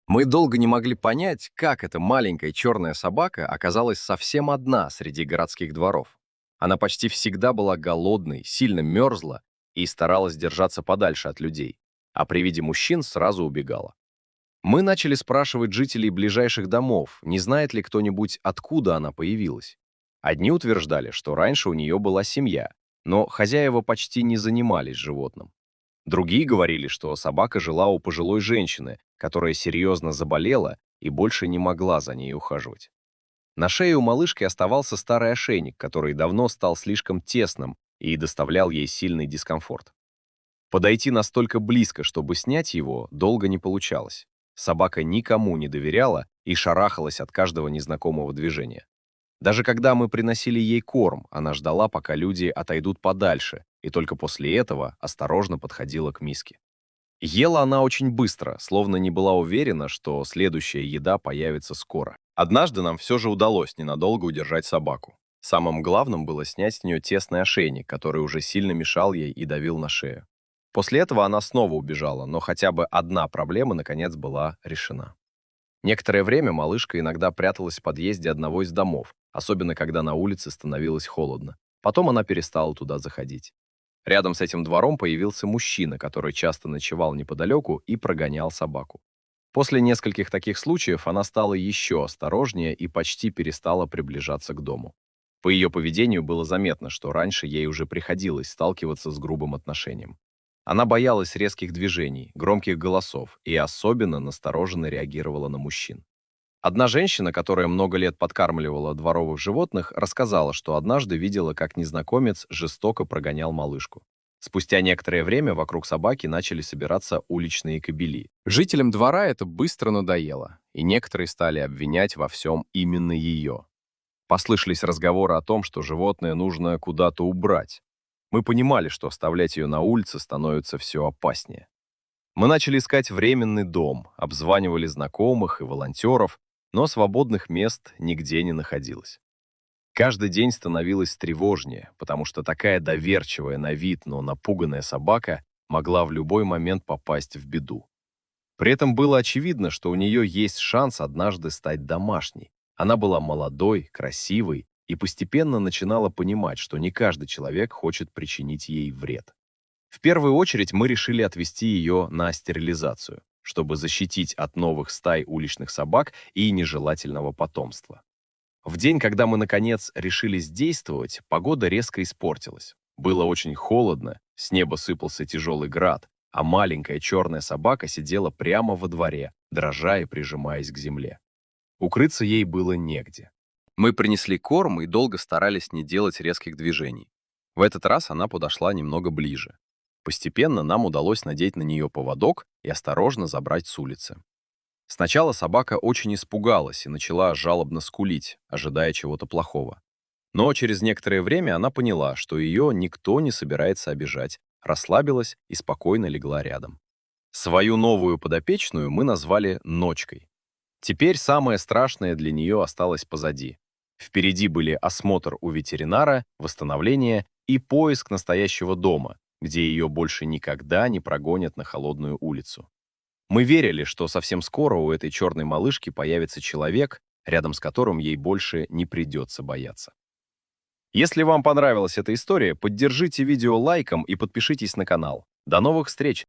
Мы долго не могли понять, как эта маленькая черная собака оказалась совсем одна среди городских дворов. Она почти всегда была голодной, сильно мерзла и старалась держаться подальше от людей, а при виде мужчин сразу убегала. Мы начали спрашивать жителей ближайших домов, не знает ли кто-нибудь, откуда она появилась. Одни утверждали, что раньше у нее была семья, но хозяева почти не занимались животным. Другие говорили, что собака жила у пожилой женщины, которая серьезно заболела и больше не могла за ней ухаживать. На шее у малышки оставался старый ошейник, который давно стал слишком тесным и доставлял ей сильный дискомфорт. Подойти настолько близко, чтобы снять его, долго не получалось. Собака никому не доверяла и шарахалась от каждого незнакомого движения. Даже когда мы приносили ей корм, она ждала, пока люди отойдут подальше, и только после этого осторожно подходила к миске. Ела она очень быстро, словно не была уверена, что следующая еда появится скоро. Однажды нам все же удалось ненадолго удержать собаку. Самым главным было снять с нее тесный ошейник, который уже сильно мешал ей и давил на шею. После этого она снова убежала, но хотя бы одна проблема, наконец, была решена. Некоторое время малышка иногда пряталась в подъезде одного из домов, особенно когда на улице становилось холодно. Потом она перестала туда заходить. Рядом с этим двором появился мужчина, который часто ночевал неподалеку и прогонял собаку. После нескольких таких случаев она стала еще осторожнее и почти перестала приближаться к дому. По ее поведению было заметно, что раньше ей уже приходилось сталкиваться с грубым отношением. Она боялась резких движений, громких голосов и особенно настороженно реагировала на мужчин. Одна женщина, которая много лет подкармливала дворовых животных, рассказала, что однажды видела, как незнакомец жестоко прогонял малышку. Спустя некоторое время вокруг собаки начали собираться уличные кобели. Жителям двора это быстро надоело, и некоторые стали обвинять во всем именно ее. Послышались разговоры о том, что животное нужно куда-то убрать. Мы понимали, что оставлять ее на улице становится все опаснее. Мы начали искать временный дом, обзванивали знакомых и волонтеров, но свободных мест нигде не находилось. Каждый день становилось тревожнее, потому что такая доверчивая на вид, но напуганная собака могла в любой момент попасть в беду. При этом было очевидно, что у нее есть шанс однажды стать домашней. Она была молодой, красивой и постепенно начинала понимать, что не каждый человек хочет причинить ей вред. В первую очередь мы решили отвезти ее на стерилизацию, чтобы защитить от новых стай уличных собак и нежелательного потомства. В день, когда мы, наконец, решились действовать, погода резко испортилась. Было очень холодно, с неба сыпался тяжелый град, а маленькая черная собака сидела прямо во дворе, дрожа и прижимаясь к земле. Укрыться ей было негде. Мы принесли корм и долго старались не делать резких движений. В этот раз она подошла немного ближе. Постепенно нам удалось надеть на нее поводок и осторожно забрать с улицы. Сначала собака очень испугалась и начала жалобно скулить, ожидая чего-то плохого. Но через некоторое время она поняла, что ее никто не собирается обижать, расслабилась и спокойно легла рядом. Свою новую подопечную мы назвали Ночкой. Теперь самое страшное для нее осталось позади. Впереди были осмотр у ветеринара, восстановление и поиск настоящего дома, где ее больше никогда не прогонят на холодную улицу. Мы верили, что совсем скоро у этой черной малышки появится человек, рядом с которым ей больше не придется бояться. Если вам понравилась эта история, поддержите видео лайком и подпишитесь на канал. До новых встреч!